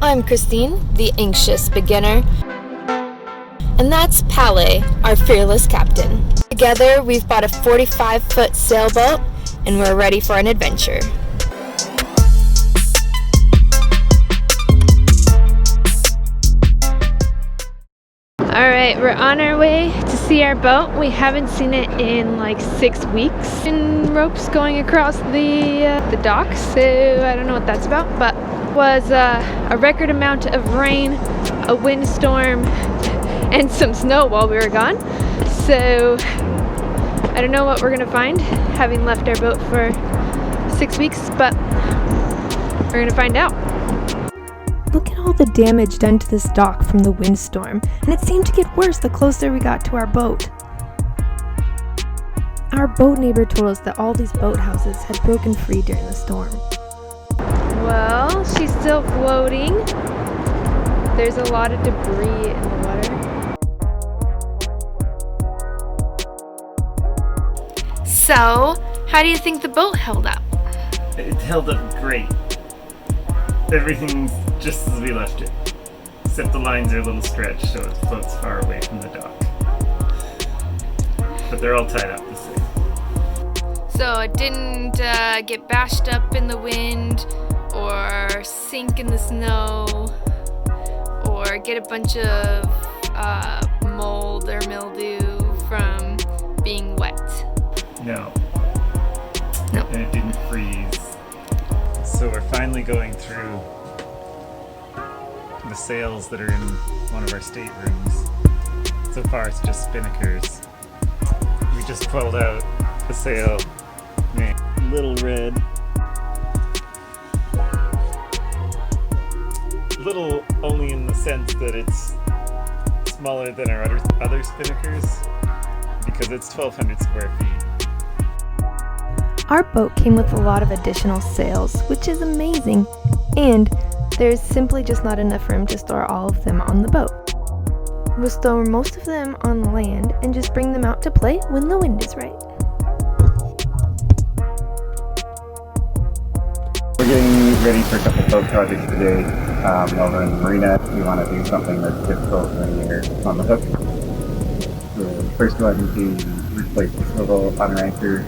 I'm Christine, the anxious beginner. And that's Palais, our fearless captain. Together, we've bought a 45-foot sailboat, and we're ready for an adventure. Alright, we're on our way to see our boat. We haven't seen it in like 6 weeks. And ropes going across the dock, so I don't know what that's about, but it was a record amount of rain, a windstorm, and some snow while we were gone. So I don't know what we're gonna find, having left our boat for 6 weeks, but we're gonna find out. Look at all the damage done to this dock from the windstorm, and it seemed to get worse the closer we got to our boat. Our boat neighbor told us that all these boathouses had broken free during the storm. Well, she's still floating. There's a lot of debris in the water. So, how do you think the boat held up? It held up great. Everything's just as we left it, except the lines are a little stretched so it floats far away from the dock. But they're all tied up the same. So it didn't get bashed up in the wind, or sink in the snow, or get a bunch of mold or mildew from being wet? No. No. And it didn't freeze. So we're finally going through the sails that are in one of our staterooms. So far it's just spinnakers. We just pulled out a sail named Little Red. Little only in the sense that it's smaller than our other spinnakers because it's 1,200 square feet. Our boat came with a lot of additional sails, which is amazing, and there's simply just not enough room to store all of them on the boat. We'll store most of them on land and just bring them out to play when the wind is right. We're getting ready for a couple boat projects today. Over in the marina, we want to do something that's difficult when you're on the hook. So the first one is to replace the swivel on our anchor.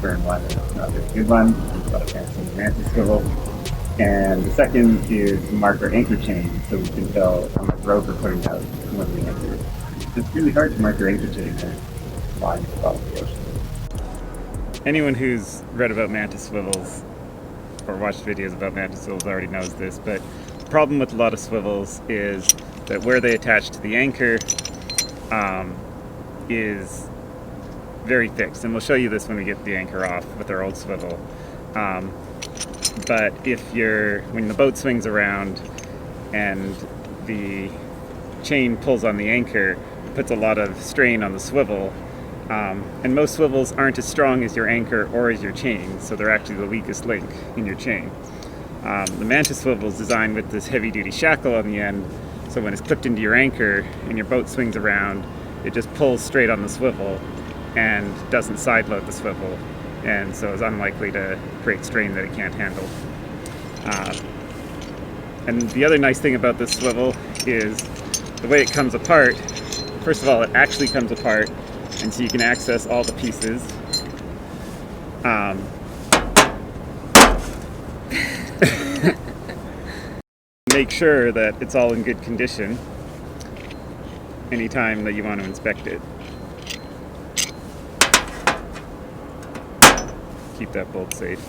One, not a good one. It's got a fancy Mantus Swivel. And the second is to mark our anchor chain so we can tell how much rope we're putting out when we anchor. It's really hard to mark your anchor chain when it's flying across the ocean. Anyone who's read about Mantus Swivels or watched videos about Mantus Swivels already knows this, but the problem with a lot of swivels is that where they attach to the anchor is very fixed, and we'll show you this when we get the anchor off with our old swivel. But when the boat swings around and the chain pulls on the anchor, it puts a lot of strain on the swivel. And most swivels aren't as strong as your anchor or as your chain, so they're actually the weakest link in your chain. The Mantus Swivel is designed with this heavy-duty shackle on the end, so when it's clipped into your anchor and your boat swings around, it just pulls straight on the swivel and doesn't sideload the swivel, and so it's unlikely to create strain that it can't handle. And the other nice thing about this swivel is the way it comes apart. First of all, it actually comes apart, and so you can access all the pieces. Make sure that it's all in good condition anytime that you want to inspect it. Keep that bolt safe.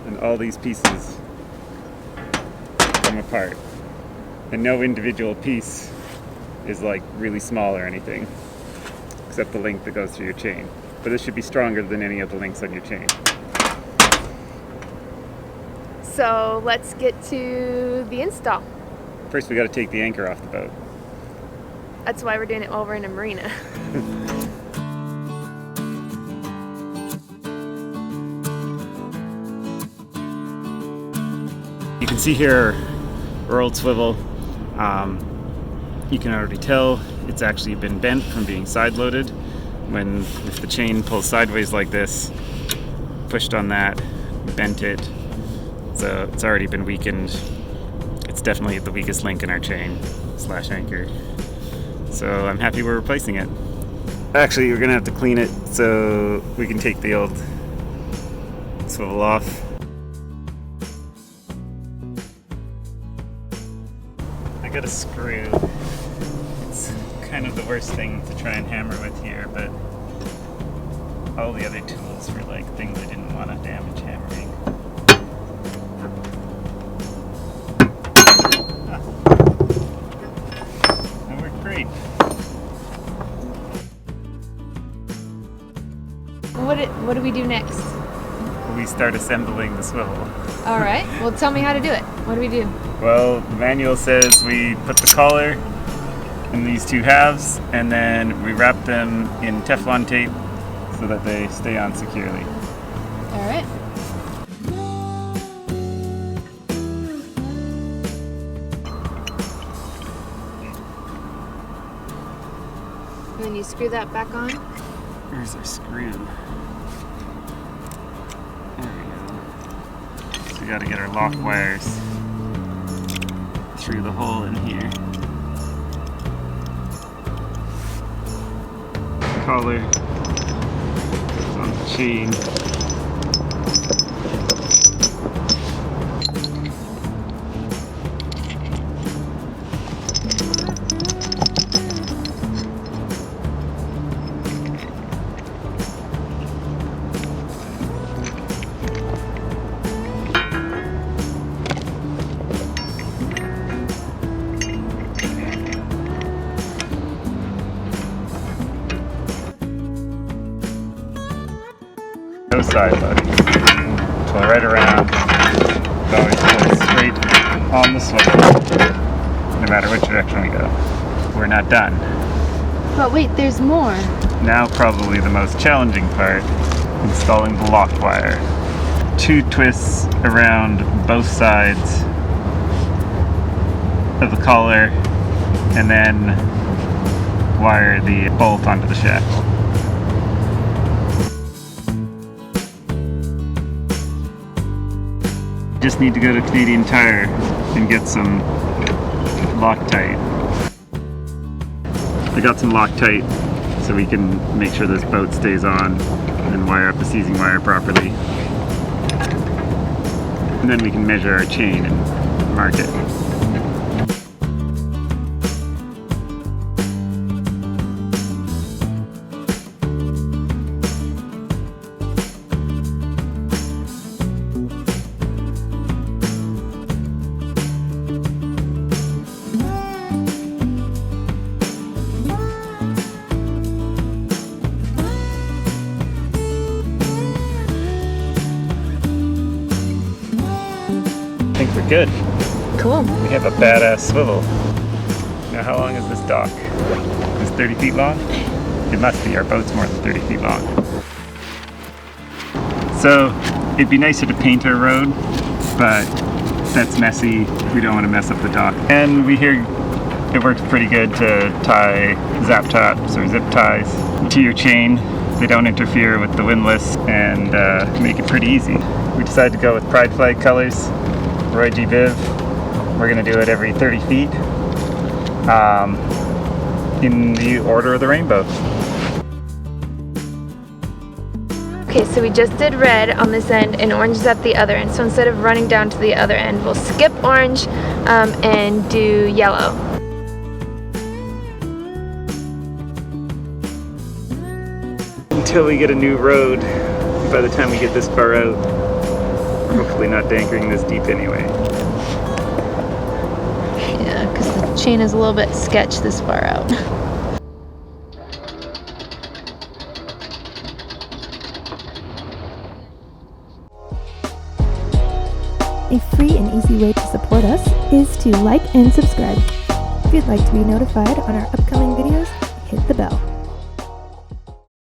And all these pieces come apart. And no individual piece is like really small or anything, except the link that goes through your chain. But this should be stronger than any of the links on your chain. So let's get to the install. First we got to take the anchor off the boat. That's why we're doing it while we're in a marina. You can see here our old swivel. You can already tell it's actually been bent from being side-loaded. If the chain pulls sideways like this, pushed on that, bent it. So it's already been weakened. It's definitely the weakest link in our chain / anchor. So I'm happy we're replacing it. Actually, we're gonna have to clean it so we can take the old swivel off. I got a screw. It's kind of the worst thing to try and hammer with here, but all the other tools were like things I didn't want to damage hammering. That worked great. What do we do next? We start assembling the swivel. All right. Well, tell me how to do it. What do we do? Well, the manual says we put the collar in these two halves and then we wrap them in Teflon tape so that they stay on securely. All right. And then you screw that back on. Here's our screw. There we go. So we got to get our lock wires through the hole in here. Collar goes on the chain. No side loading. Pull right around. It always pulls straight on the swivel, no matter which direction we go. We're not done. But wait, there's more. Now probably the most challenging part, installing the lock wire. 2 twists around both sides of the collar and then wire the bolt onto the shackle. Just need to go to Canadian Tire and get some Loctite. I got some Loctite so we can make sure this boat stays on and wire up the seizing wire properly. And then we can measure our chain and mark it. I think we're good. Cool. We have a badass swivel. Now how long is this dock? Is it 30 feet long? It must be, our boat's more than 30 feet long. So it'd be nicer to paint our road, but that's messy. We don't want to mess up the dock. And we hear it works pretty good to tie zap tops or zip ties to your chain. They don't interfere with the windlass and make it pretty easy. We decided to go with pride flag colors. Roy G. Viv. We're going to do it every 30 feet in the order of the rainbow. Okay, so we just did red on this end and orange is at the other end. So instead of running down to the other end, we'll skip orange and do yellow. Until we get a new road, by the time we get this far out, hopefully not anchoring this deep anyway. Yeah, because the chain is a little bit sketch this far out. A free and easy way to support us is to like and subscribe. If you'd like to be notified on our upcoming videos, hit the bell.